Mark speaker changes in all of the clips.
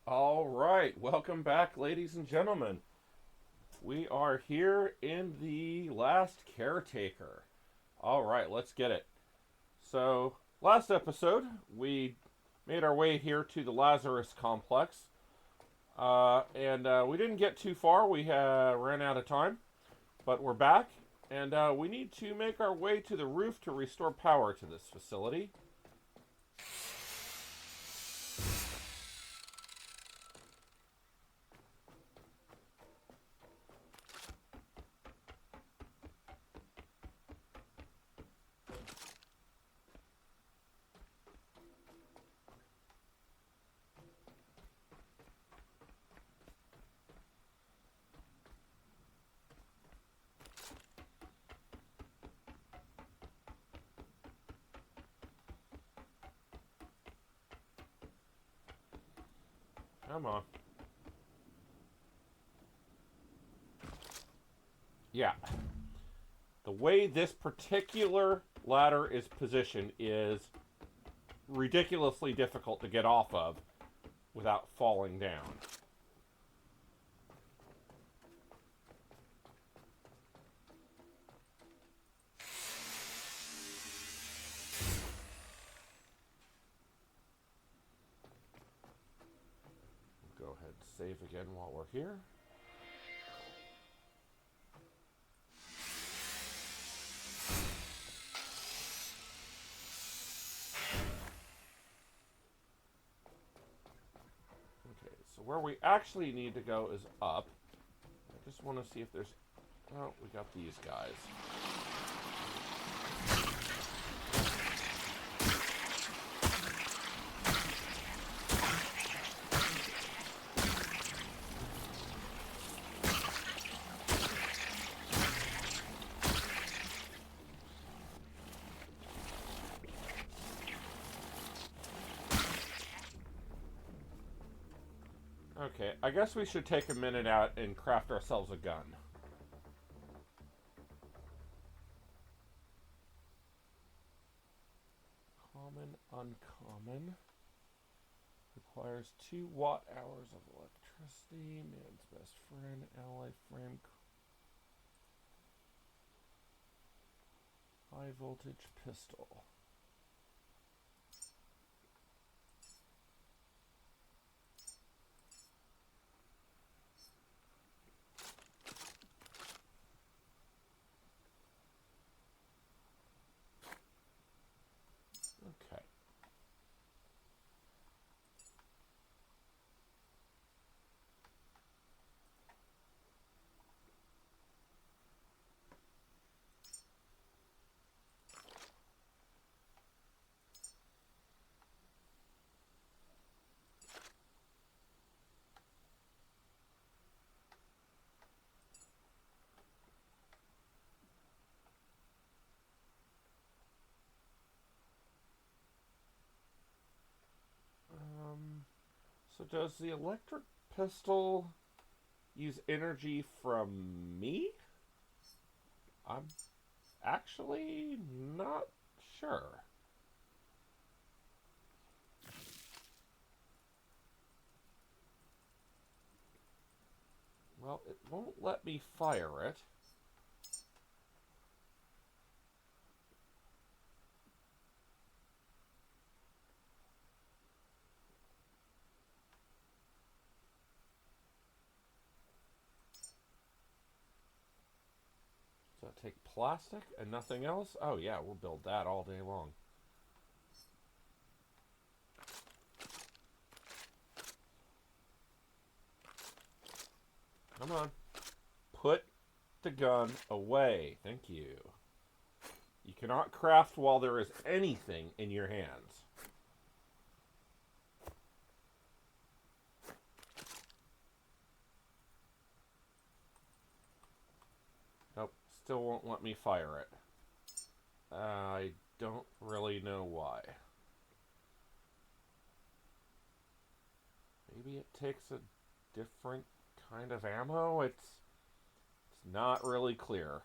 Speaker 1: All right, welcome back, ladies and gentlemen. We are here in the Last Caretaker. All right, let's get it. So, last episode, we made our way here to the Lazarus complex, and we didn't get too far. We ran out of time, but we're back, and we need to make our way to the roof to restore power to this facility. Come on. Yeah. The way this particular ladder is positioned is ridiculously difficult to get off of without falling down. We'll go ahead and save again while we're here. Okay, so where we actually need to go is up. I just want to see if there's... Oh, we got these guys. Okay, I guess we should take a minute out and craft ourselves a gun. Common, uncommon. Requires 2 watt hours of electricity. Man's best friend, ally frame. High voltage pistol. Okay. So does the electric pistol use energy from me? I'm actually not sure. Well, it won't let me fire it. So take plastic and nothing else? Oh yeah, we'll build that all day long. Come on. Put the gun away. Thank you. You cannot craft while there is anything in your hands. Nope, still won't let me fire it. I don't really know why. Maybe it takes a different kind of ammo? It's not really clear.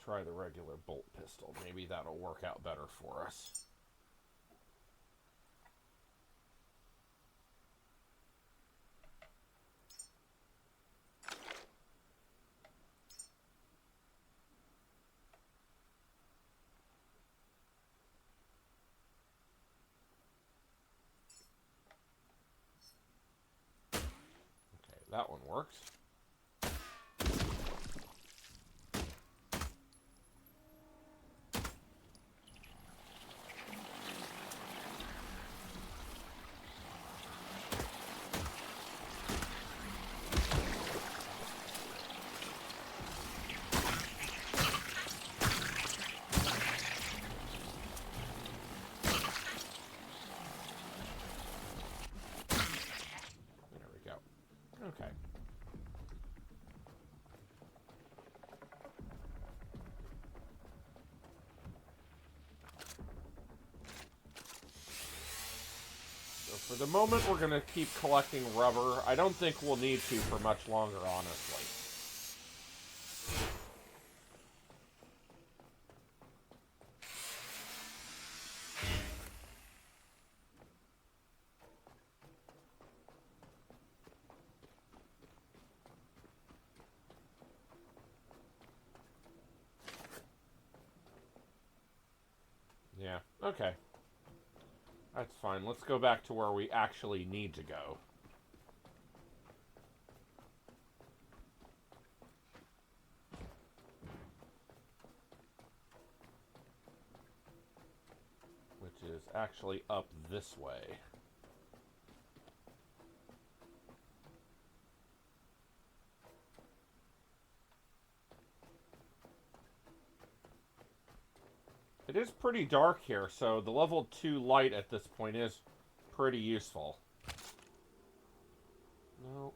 Speaker 1: try the regular bolt pistol. Maybe that'll work out better for us. Okay, that one works. Okay. So for the moment, we're going to keep collecting rubber. I don't think we'll need to for much longer, honestly. Yeah, okay. That's fine. Let's go back to where we actually need to go. Which is actually up this way. It is pretty dark here, so the level 2 light at this point is pretty useful. No.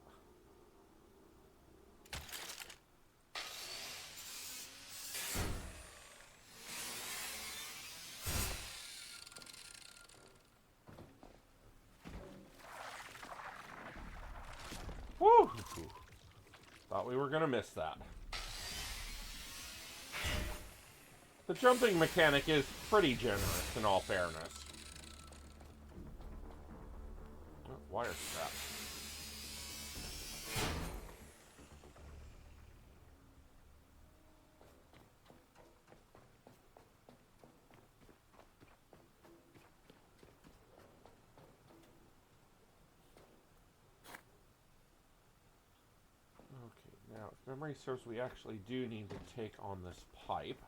Speaker 1: Woo! Thought we were gonna miss that. The jumping mechanic is pretty generous, in all fairness. Oh, wire strap. Okay, now, if memory serves, we actually do need to take on this pipe.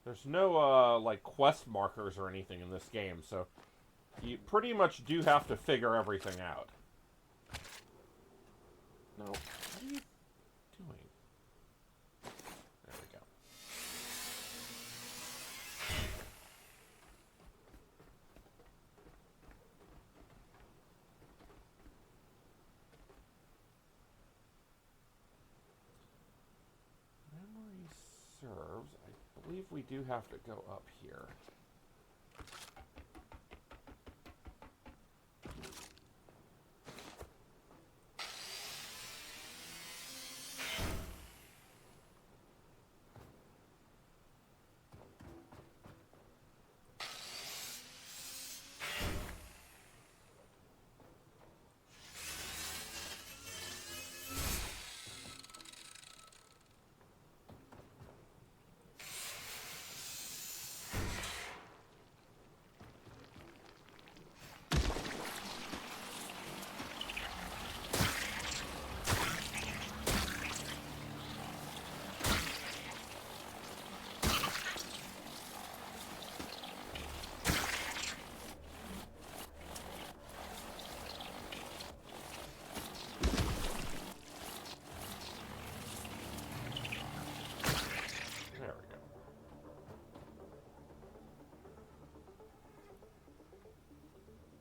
Speaker 1: There's no, like, quest markers or anything in this game, so you pretty much do have to figure everything out. No, what are you doing? There we go. Memory serves, I believe we do have to go up here.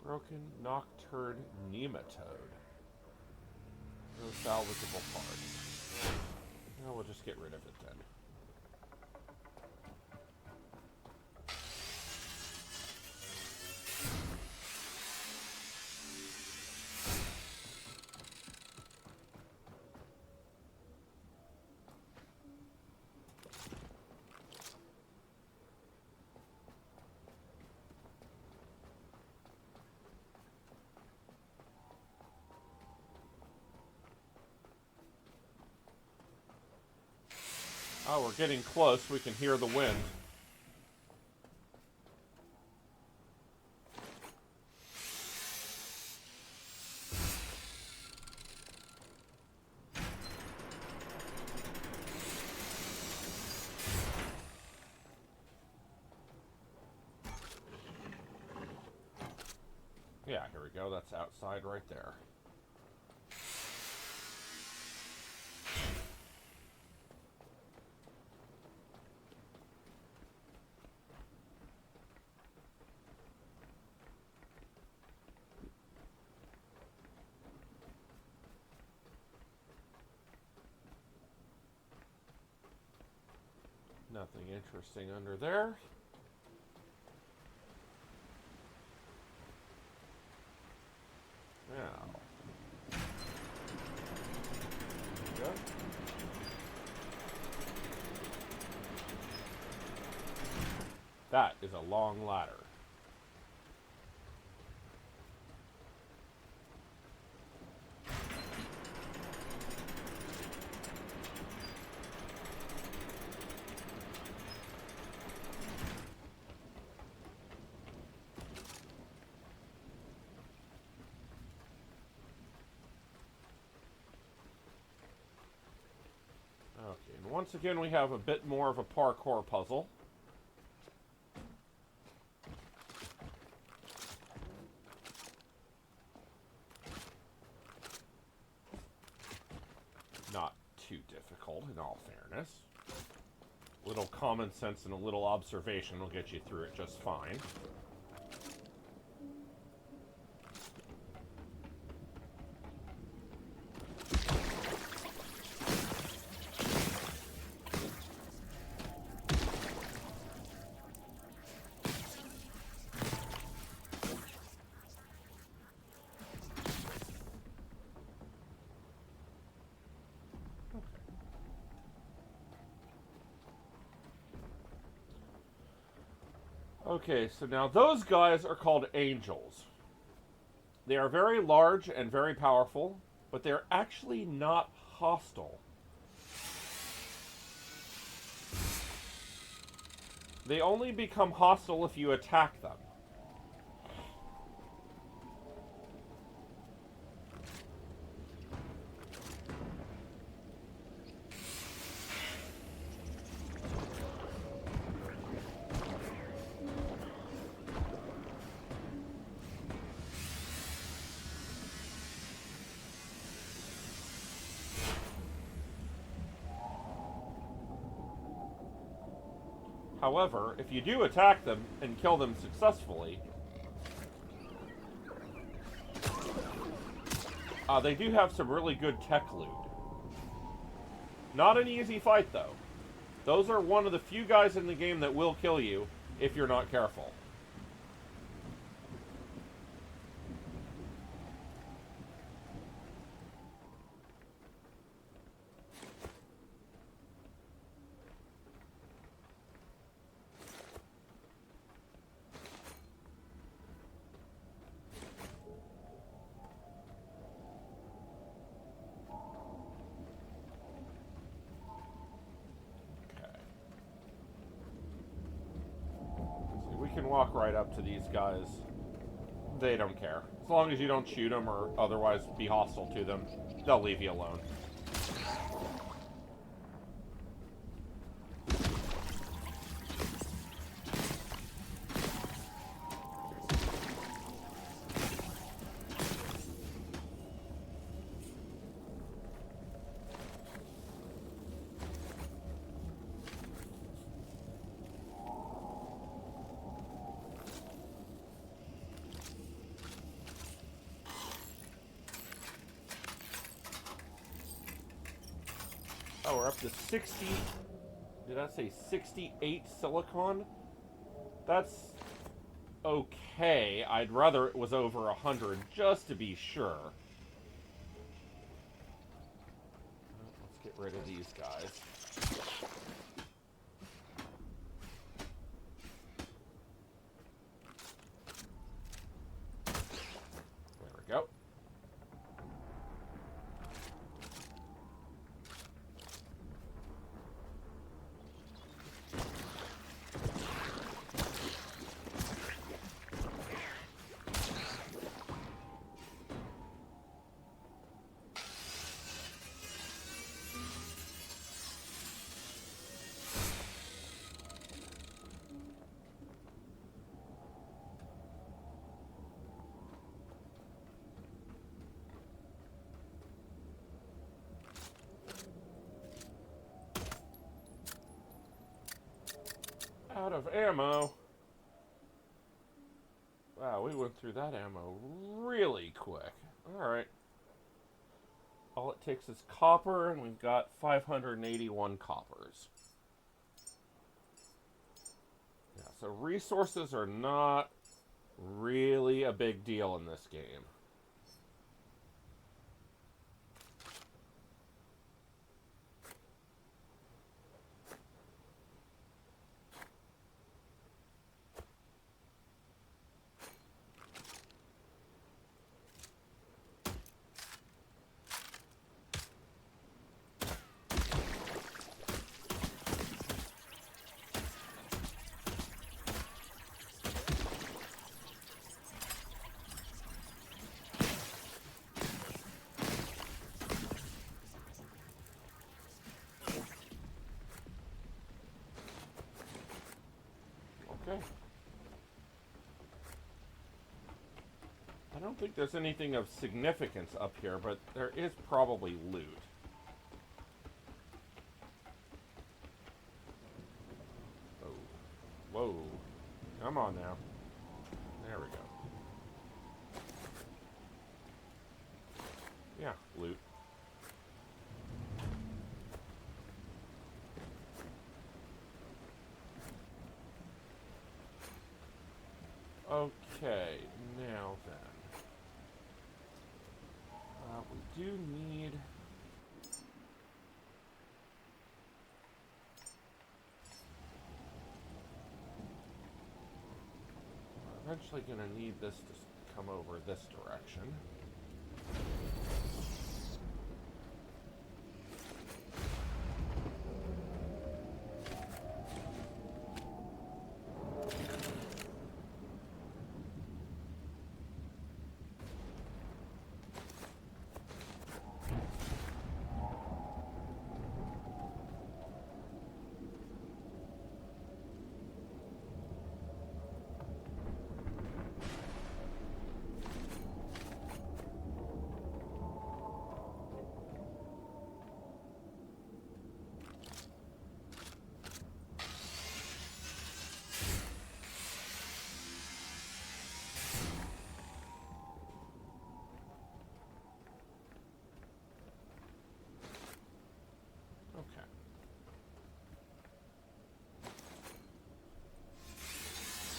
Speaker 1: Broken Nocturne Nematode. No salvageable parts. No, we'll just get rid of it then. Oh, we're getting close. We can hear the wind. Yeah, here we go. That's outside right there. Nothing interesting under there. Now. Good. That is a long ladder. Okay, and once again we have a bit more of a parkour puzzle. Not too difficult, in all fairness. A little common sense and a little observation will get you through it just fine. Okay, so now those guys are called angels. They are very large and very powerful, but they're actually not hostile. They only become hostile if you attack them. However, if you do attack them and kill them successfully, they do have some really good tech loot. Not an easy fight, though. Those are one of the few guys in the game that will kill you if you're not careful. We can walk right up to these guys. They don't care. As long as you don't shoot them or otherwise be hostile to them, they'll leave you alone. Oh, we're up to 60. Did I say 68 silicon? That's okay. I'd rather it was over 100 just to be sure. Let's get rid of these guys. There we go. out of ammo. Wow, we went through that ammo really quick. Alright. All it takes is copper, and we've got 581 coppers. Yeah, so resources are not really a big deal in this game. Okay. I don't think there's anything of significance up here, but there is probably loot. Oh. Whoa. Come on now. There we go. Yeah, loot. Okay, now then. We do need... We're eventually going to need this to come over this direction. Okay.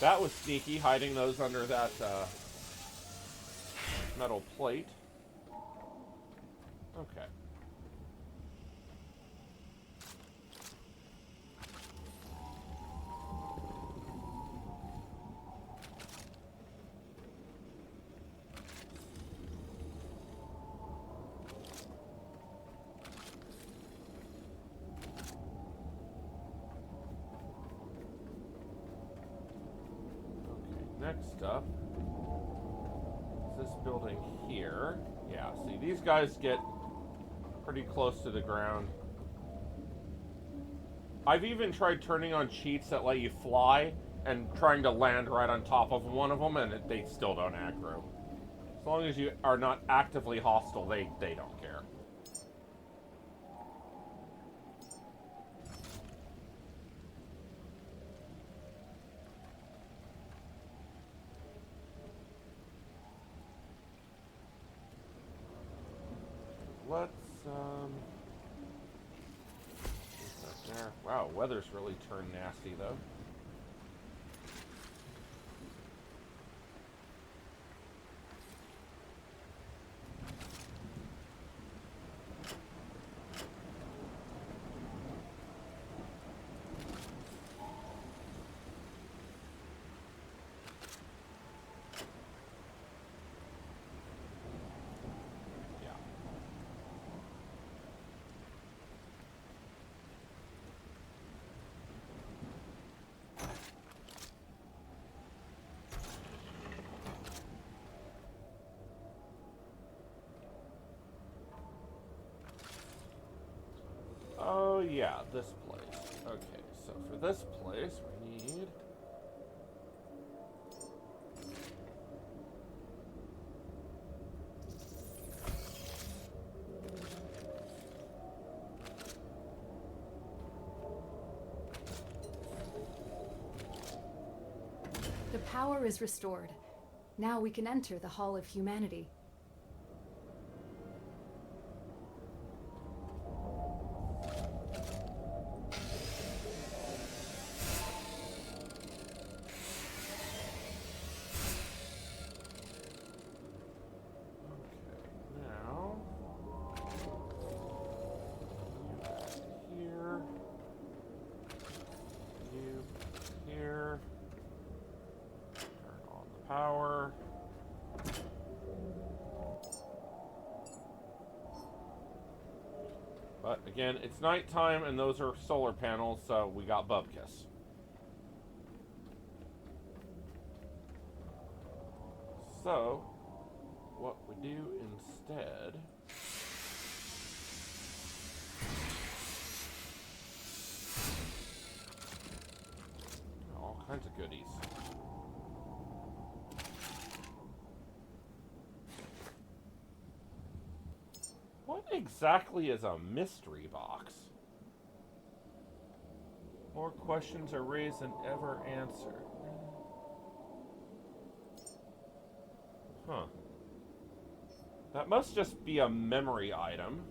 Speaker 1: That was sneaky, hiding those under that metal plate. Okay. Next up is this building here. Yeah, see, these guys get pretty close to the ground. I've even tried turning on cheats that let you fly and trying to land right on top of one of them, and they still don't aggro. As long as you are not actively hostile, they don't care. Let's, what's that there? Wow, weather's really turned nasty, though. Oh yeah, this place. Okay, so for this place we need...
Speaker 2: power is restored. Now we can enter the Hall of Humanity.
Speaker 1: Power. But again, it's nighttime and those are solar panels, so we got Bubkiss. So, what we do instead... all kinds of goodies. What exactly is a mystery box? More questions are raised than ever answered. Huh. That must just be a memory item.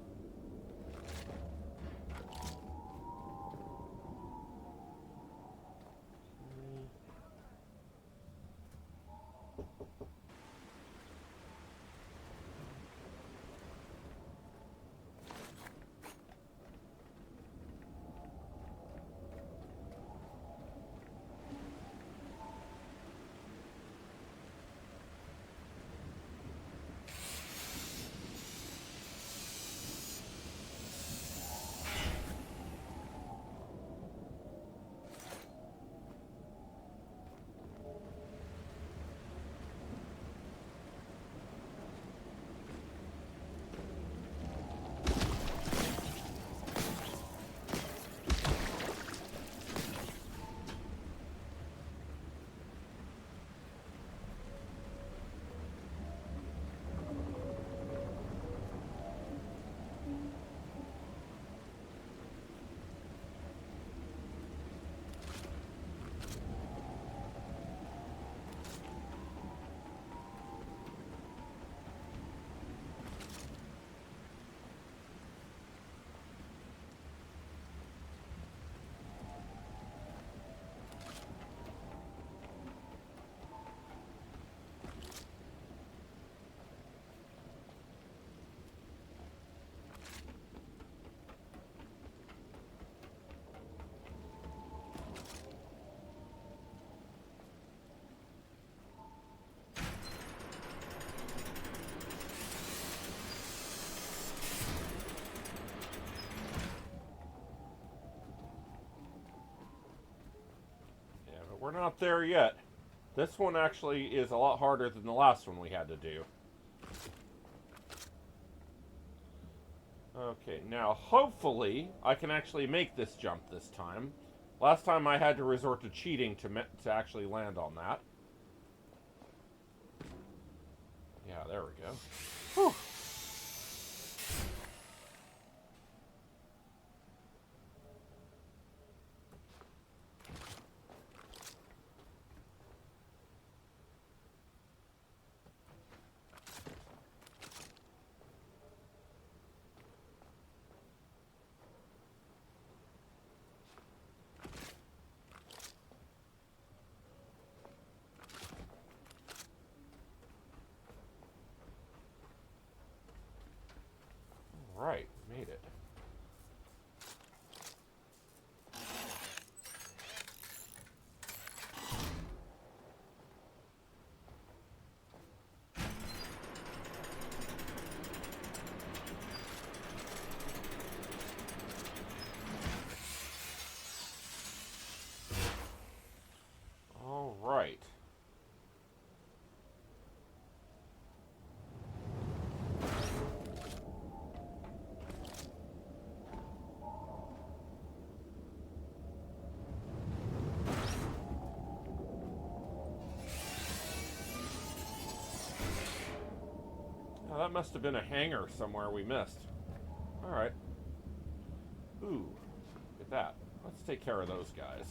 Speaker 1: We're not there yet. This one actually is a lot harder than the last one we had to do. Okay, now hopefully I can actually make this jump this time. Last time I had to resort to cheating to actually land on that. Yeah, there we go. Whew. Right, made it. All right. Oh, that must have been a hangar somewhere we missed. Alright. Ooh, look at that. Let's take care of those guys.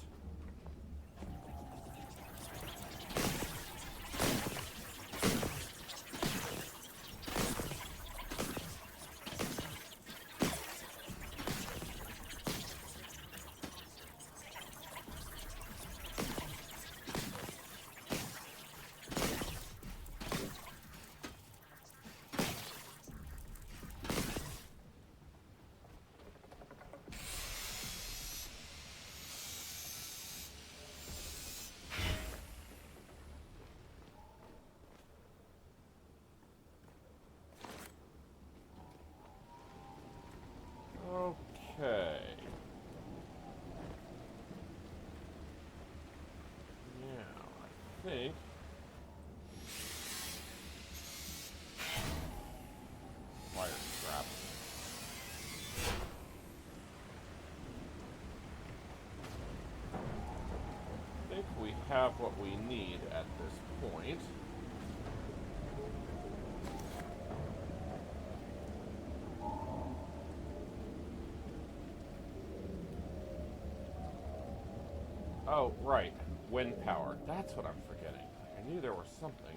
Speaker 1: have what we need at this point. Oh, right. Wind power. That's what I'm forgetting. I knew there was something.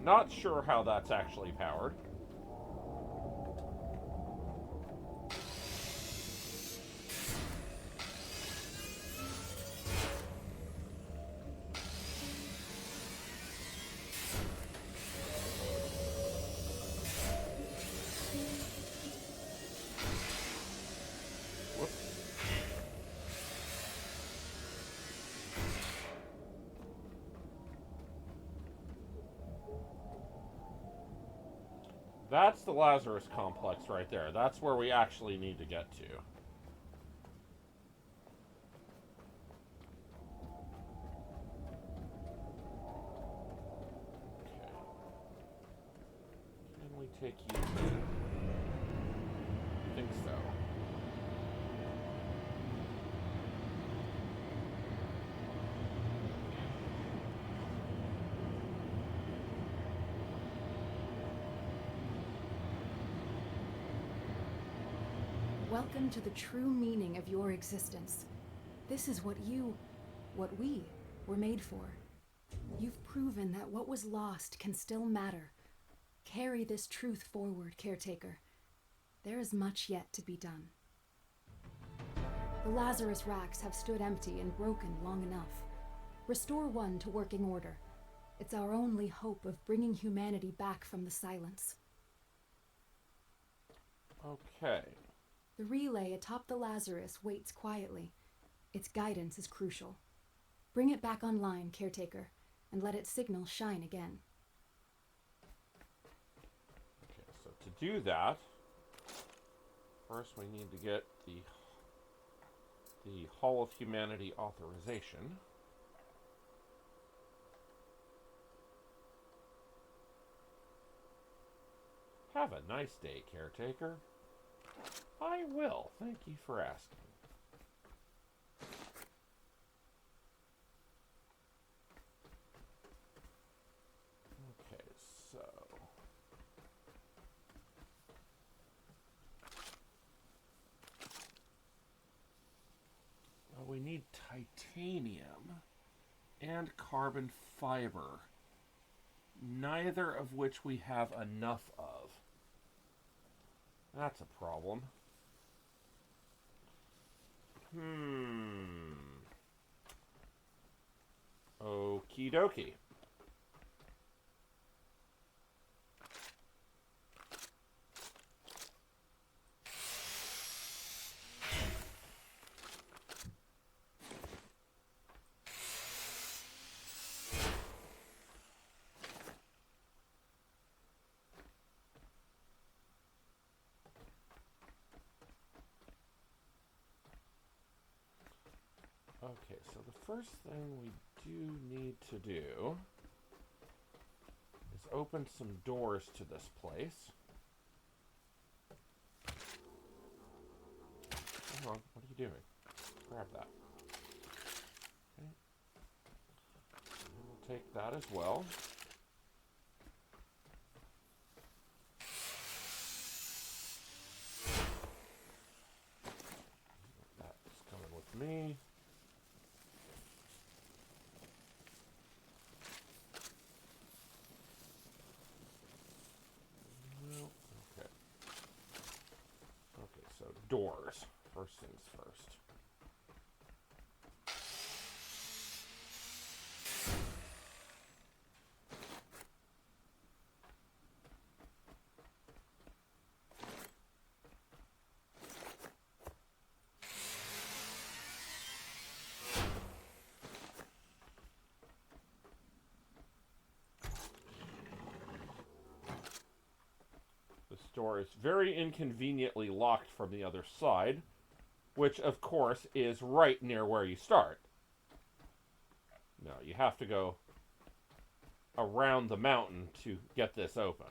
Speaker 1: Not sure how that's actually powered. Whoops. That's the Lazarus complex right there. That's where we actually need to get to. Okay. Can we take you? I think so.
Speaker 2: Welcome to the true meaning of your existence. This is what we, were made for. You've proven that what was lost can still matter. Carry this truth forward, Caretaker. There is much yet to be done. The Lazarus racks have stood empty and broken long enough. Restore one to working order. It's our only hope of bringing humanity back from the silence.
Speaker 1: Okay.
Speaker 2: The relay atop the Lazarus waits quietly. Its guidance is crucial. Bring it back online, Caretaker, and let its signal shine again.
Speaker 1: Okay, so to do that, first we need to get the Hall of Humanity authorization. Have a nice day, Caretaker. I will. Thank you for asking. Okay, so... well, we need titanium and carbon fiber, neither of which we have enough of. That's a problem. Okie dokie. Okay, so the first thing we do need to do is open some doors to this place. Hang on, what are you doing? Grab that. Okay. And we'll take that as well. That's coming with me. Doors. First things first. door is very inconveniently locked from the other side, which of course is right near where you start. No, you have to go around the mountain to get this open.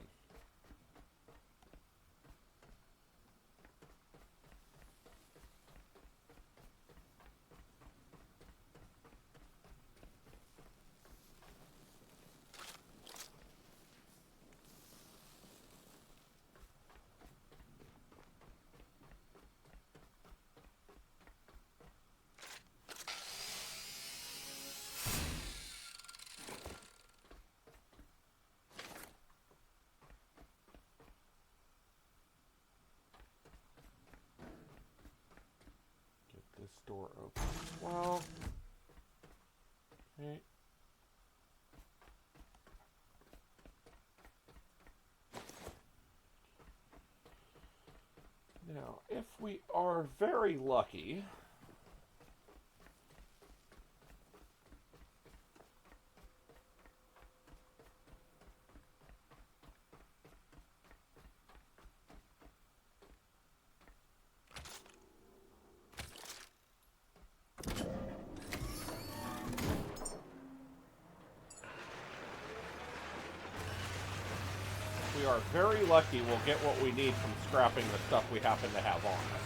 Speaker 1: This door open as well. Okay. Now, if we are very lucky, we are very lucky, we'll get what we need from scrapping the stuff we happen to have on us.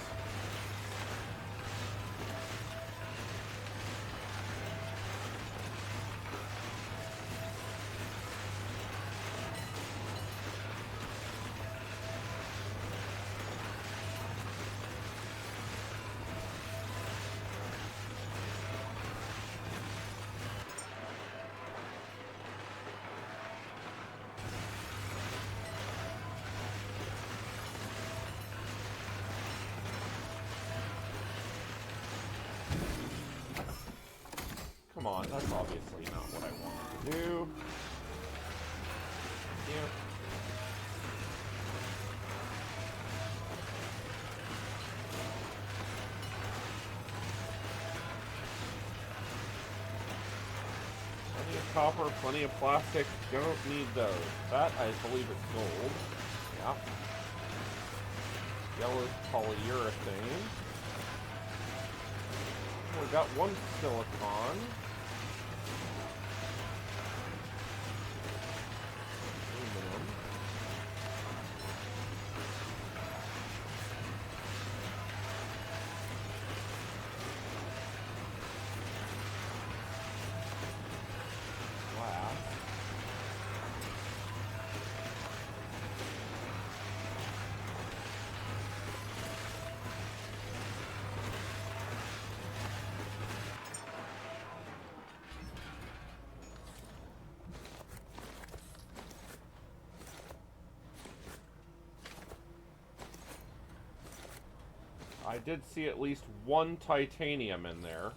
Speaker 1: Come on, that's obviously not what I wanted to do. Yep. Plenty of copper, plenty of plastic. Don't need those. That, I believe, is gold. Yeah. Yellow polyurethane. We got one silicon. Aluminum. Glass. I did see at least one titanium in there.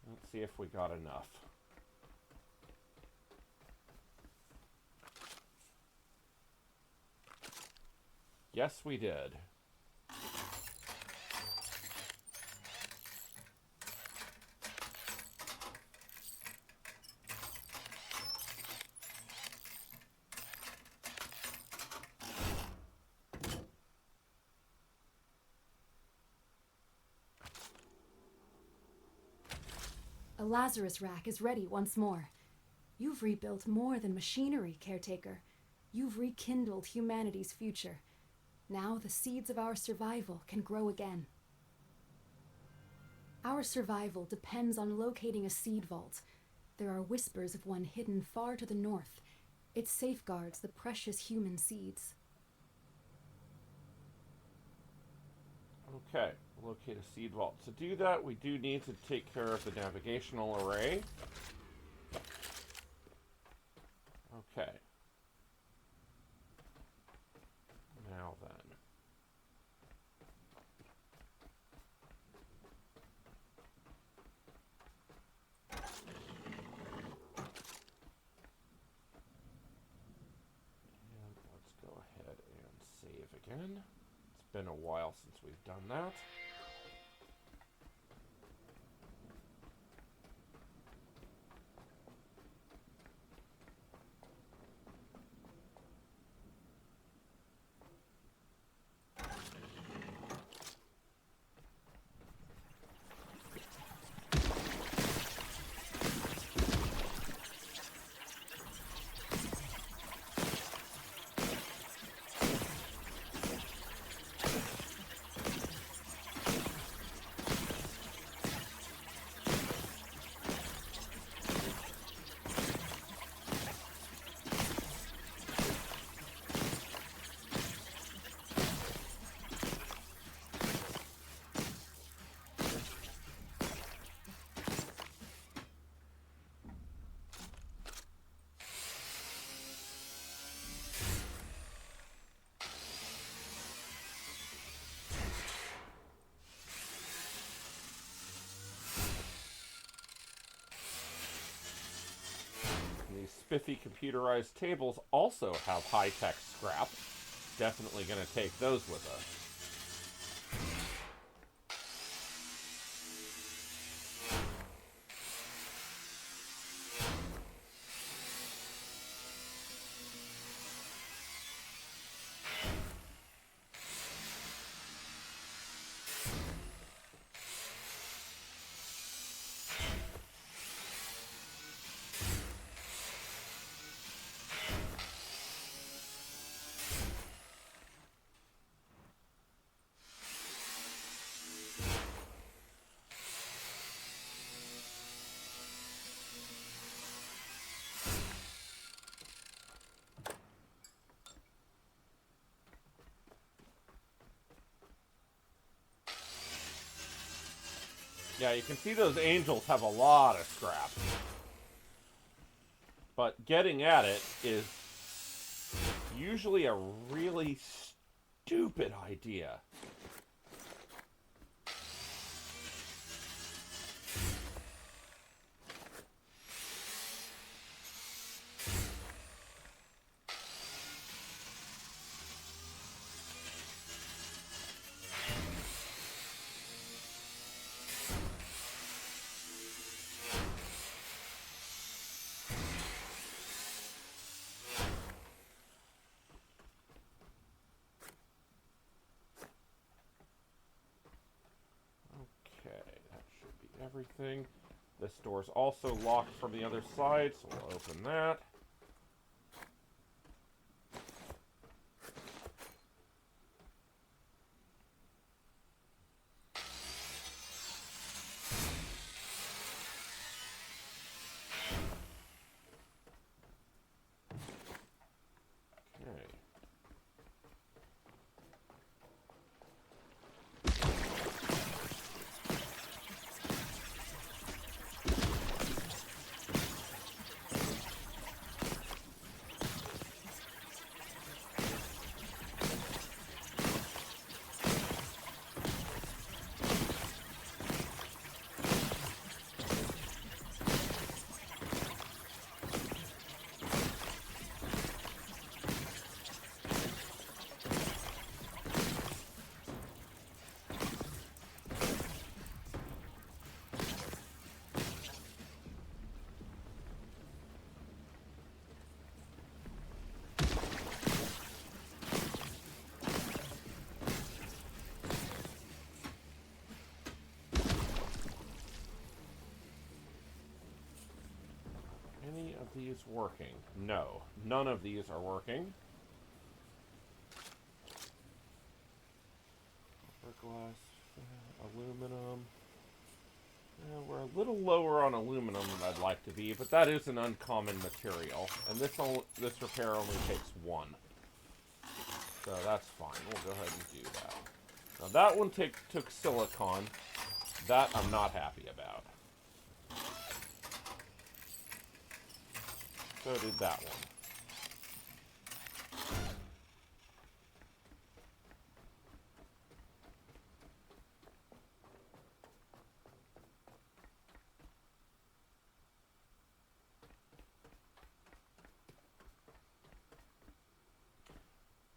Speaker 1: Let's see if we got enough. Yes, we did.
Speaker 2: A Lazarus rack is ready once more. You've rebuilt more than machinery, Caretaker. You've rekindled humanity's future. Now the seeds of our survival can grow again. Our survival depends on locating a seed vault. There are whispers of one hidden far to the north. It safeguards the precious human seeds.
Speaker 1: Okay, locate a seed vault. To do that, we do need to take care of the navigational array. Okay. Now then. And let's go ahead and save again. It's been a while since we've done that. these spiffy computerized tables also have high-tech scrap. Definitely going to take those with us. Yeah, you can see those angels have a lot of scrap. But getting at it is usually a really stupid idea. Okay, that should be everything. This door's also locked from the other side, so we'll open that. Okay. Any of these working? No, none of these are working. Glass, aluminum. We're a little lower on aluminum than I'd like to be, but that is an uncommon material, and this repair only takes one. So that's fine. We'll go ahead and do that. Now that one took silicon. That I'm not happy about. So did that one.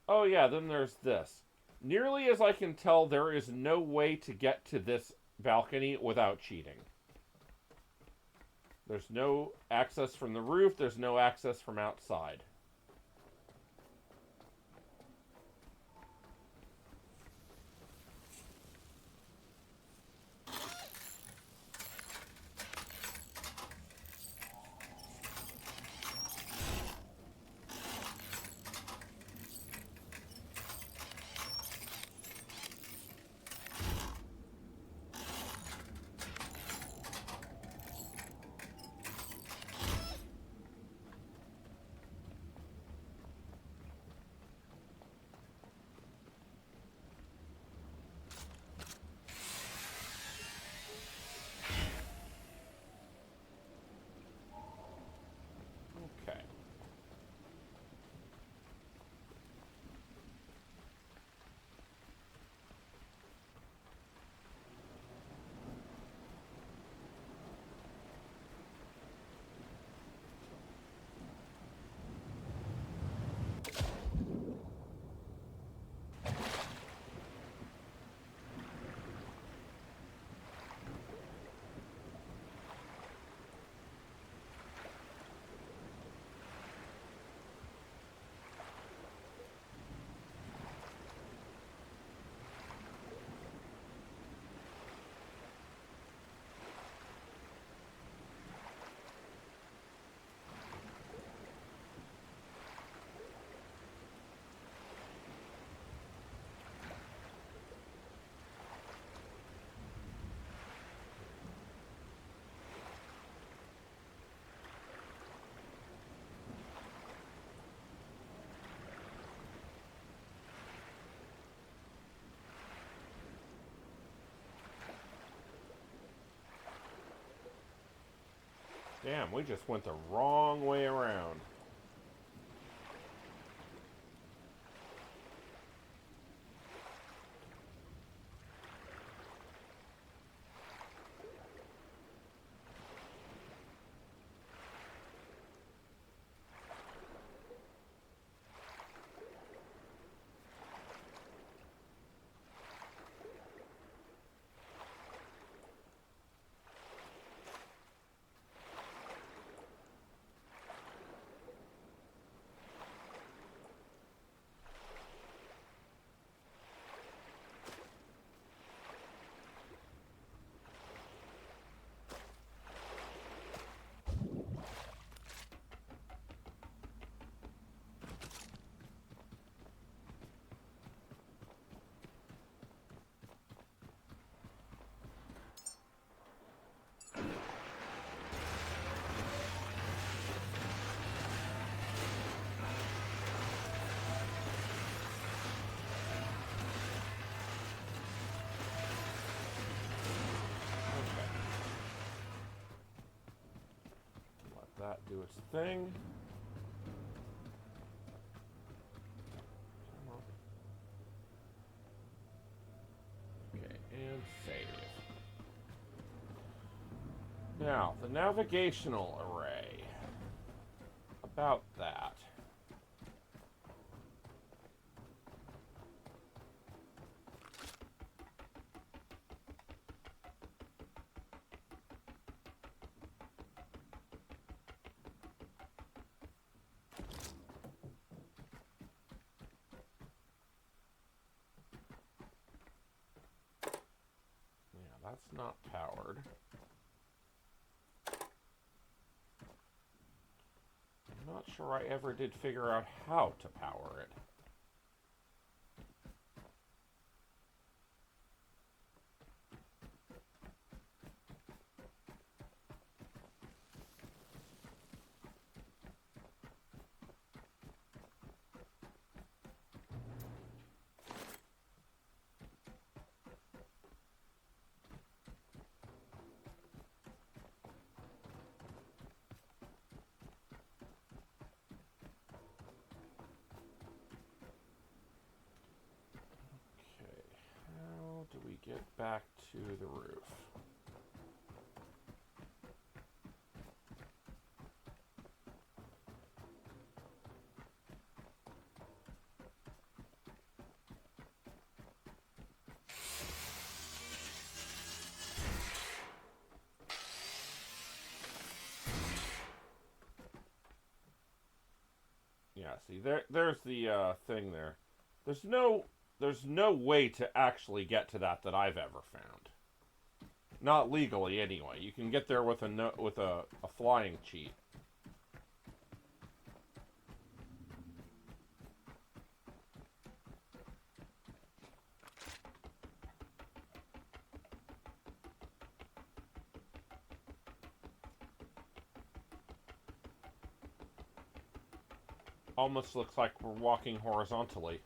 Speaker 1: Oh yeah, then there's this. Nearly as I can tell, there is no way to get to this balcony without cheating. There's no access from the roof, there's no access from outside. Damn, we just went the wrong way around. That do its thing. Okay, and save. Now, the navigational array. About that. That's not powered. I'm not sure I ever did figure out how to power it. How do we get back to the roof? Yeah, see, there's the thing there. There's no way to actually get to that I've ever found. Not legally, anyway. You can get there with a flying cheat. Almost looks like we're walking horizontally.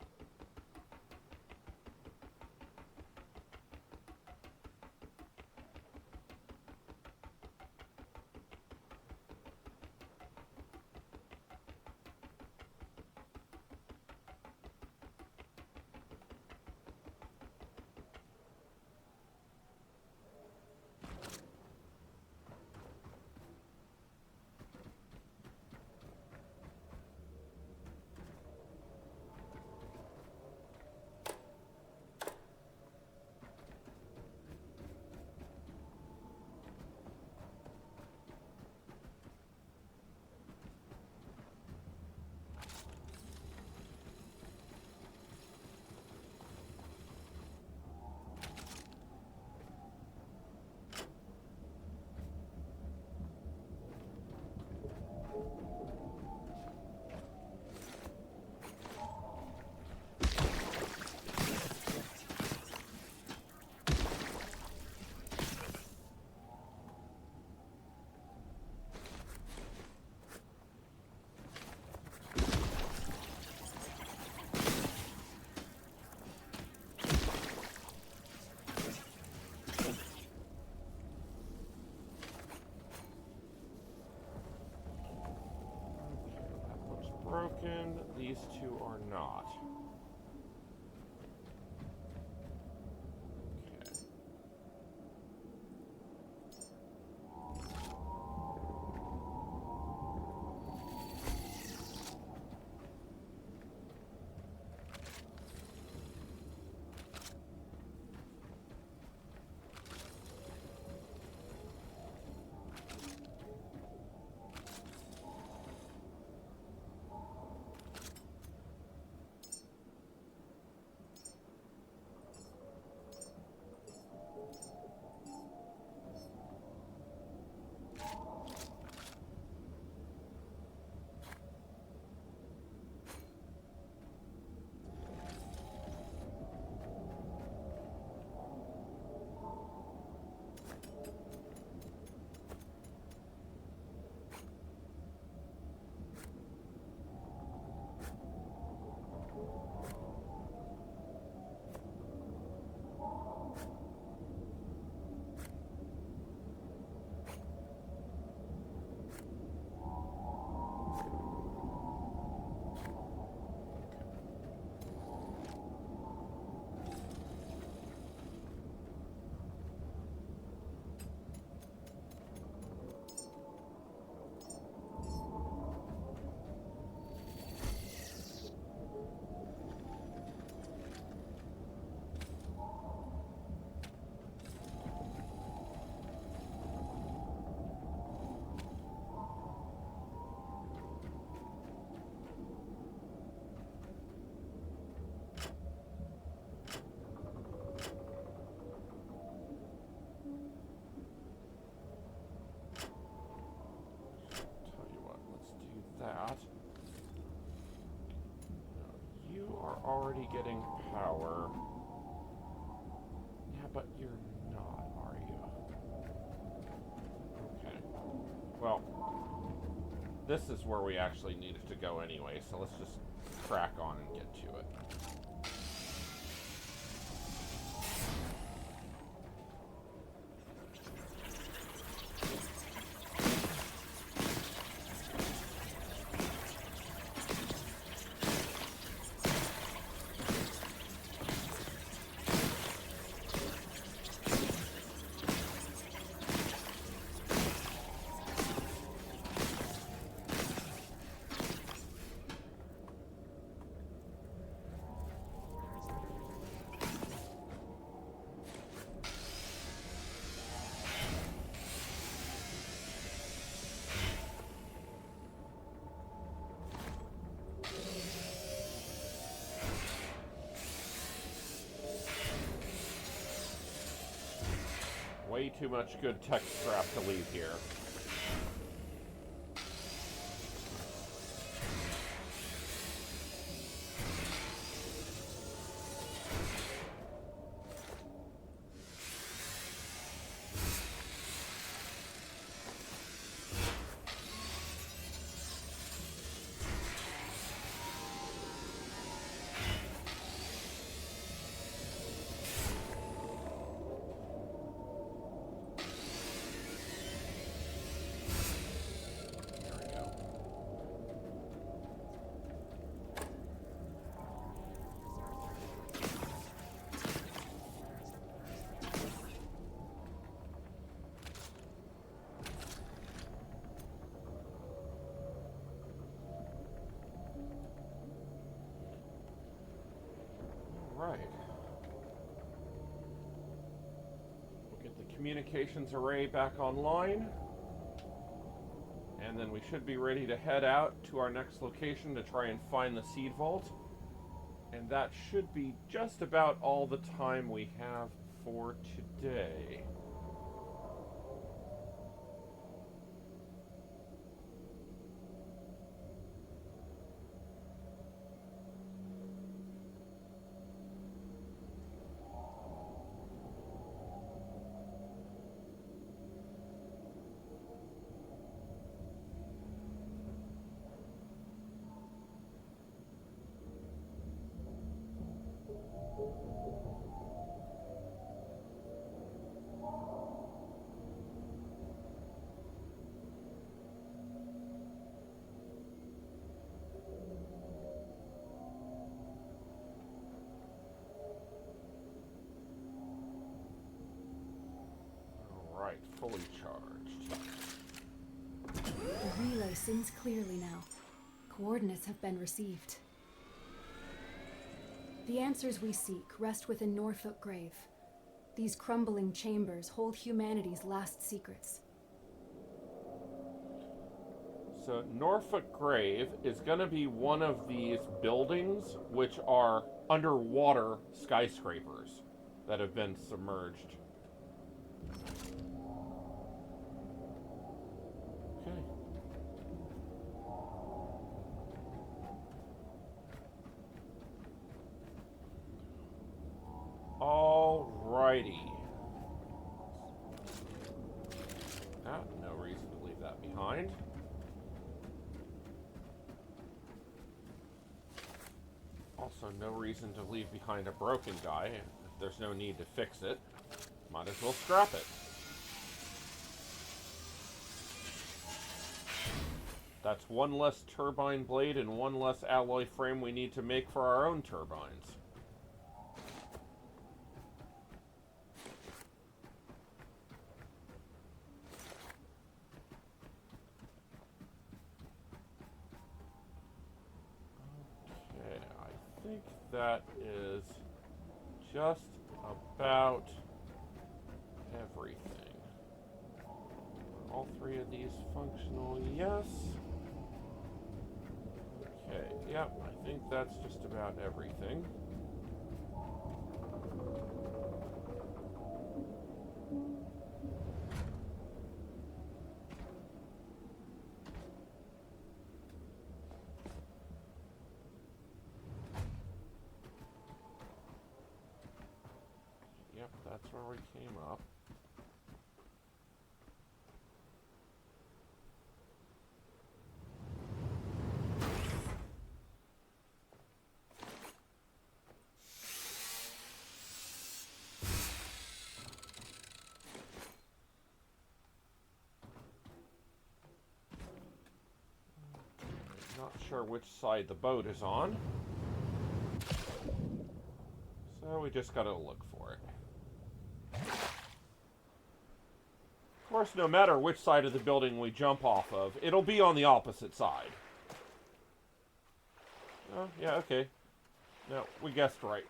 Speaker 1: broken. These two are not. Okay. Tell you what, let's do that. You are already getting power. Yeah, but you're not, are you? Okay. Well, this is where we actually needed to go anyway, so let's just crack on and get to it. Way too much good tech scrap to leave here. Right. We'll get the communications array back online. And then we should be ready to head out to our next location to try and find the seed vault. And that should be just about all the time we have for today. Alright, fully charged.
Speaker 2: The relay sings clearly now. Coordinates have been received. The answers we seek rest within Norfolk Grave. These crumbling chambers hold humanity's last secrets.
Speaker 1: So Norfolk Grave is going to be one of these buildings which are underwater skyscrapers that have been submerged. Okay. Alrighty. No reason to leave that behind. Also, no reason to leave behind a broken guy. If there's no need to fix it, might as well scrap it. That's one less turbine blade and one less alloy frame we need to make for our own turbines. Okay, I think that is just about everything. All three of these functional, yes. Okay, yep, I think that's just about everything. Yep, that's where we came up. Not sure which side the boat is on. So we just gotta look for it. Of course, no matter which side of the building we jump off of, it'll be on the opposite side. Oh, yeah, okay. No, we guessed right.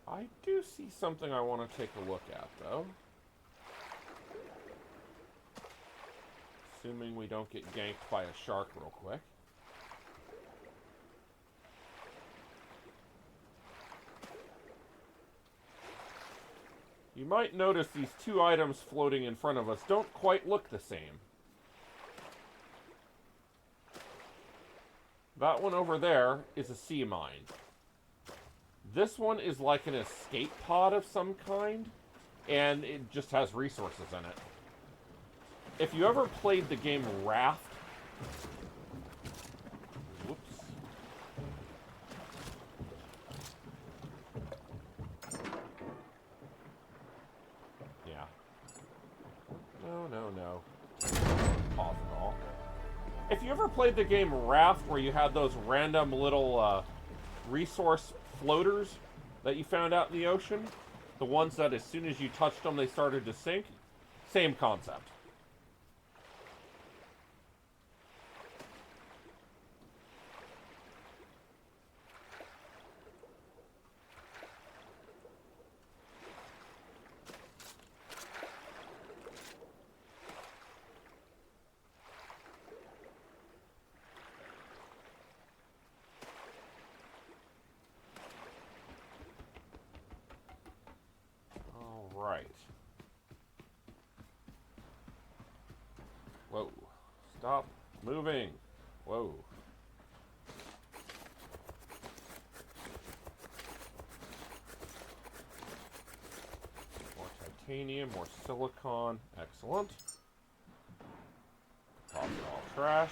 Speaker 1: I do see something I want to take a look at, though. Assuming we don't get ganked by a shark real quick. You might notice these two items floating in front of us don't quite look the same. That one over there is a sea mine. This one is like an escape pod of some kind, and it just has resources in it. If you ever played the game Raft... Whoops. Yeah. No. Pause it all. If you ever played the game Raft, where you had those random little resource floaters that you found out in the ocean, the ones that as soon as you touched them they started to sink, same concept. Right. Whoa. Stop moving. Whoa. More titanium, more silicon. Excellent. Toss it all trash.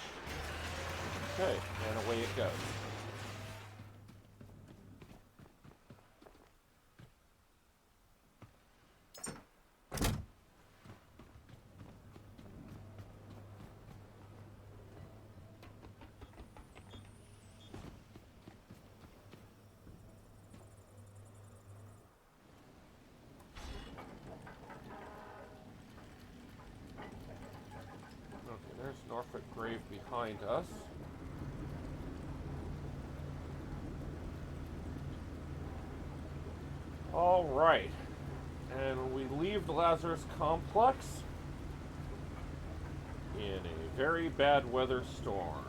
Speaker 1: Okay, and away it goes. Norfolk grave behind us. All right. And we leave the Lazarus complex in a very bad weather storm.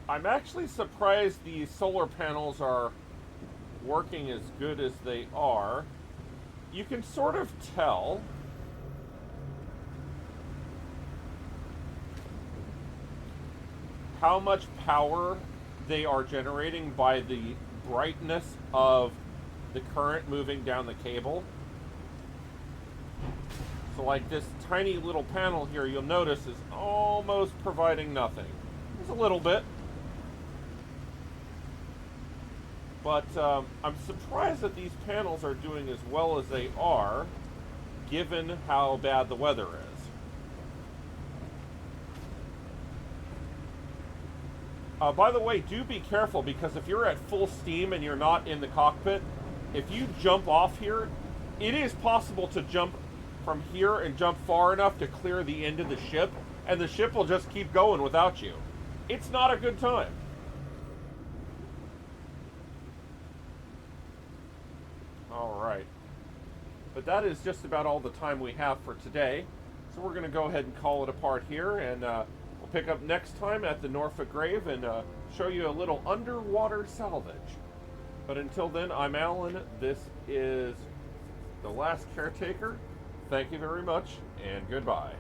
Speaker 1: I'm actually surprised the solar panels are working as good as they are. You can sort of tell how much power they are generating by the brightness of the current moving down the cable. So like this tiny little panel here, you'll notice is almost providing nothing. Just a little bit. But I'm surprised that these panels are doing as well as they are, given how bad the weather is. By the way, do be careful, because if you're at full steam and you're not in the cockpit, if you jump off here, it is possible to jump from here and jump far enough to clear the end of the ship, and the ship will just keep going without you. It's not a good time. Alright. But that is just about all the time we have for today. So we're going to go ahead and call it apart here, and we'll pick up next time at the Norfolk Grave and show you a little underwater salvage. But until then, I'm Alan. This is The Last Caretaker. Thank you very much, and goodbye.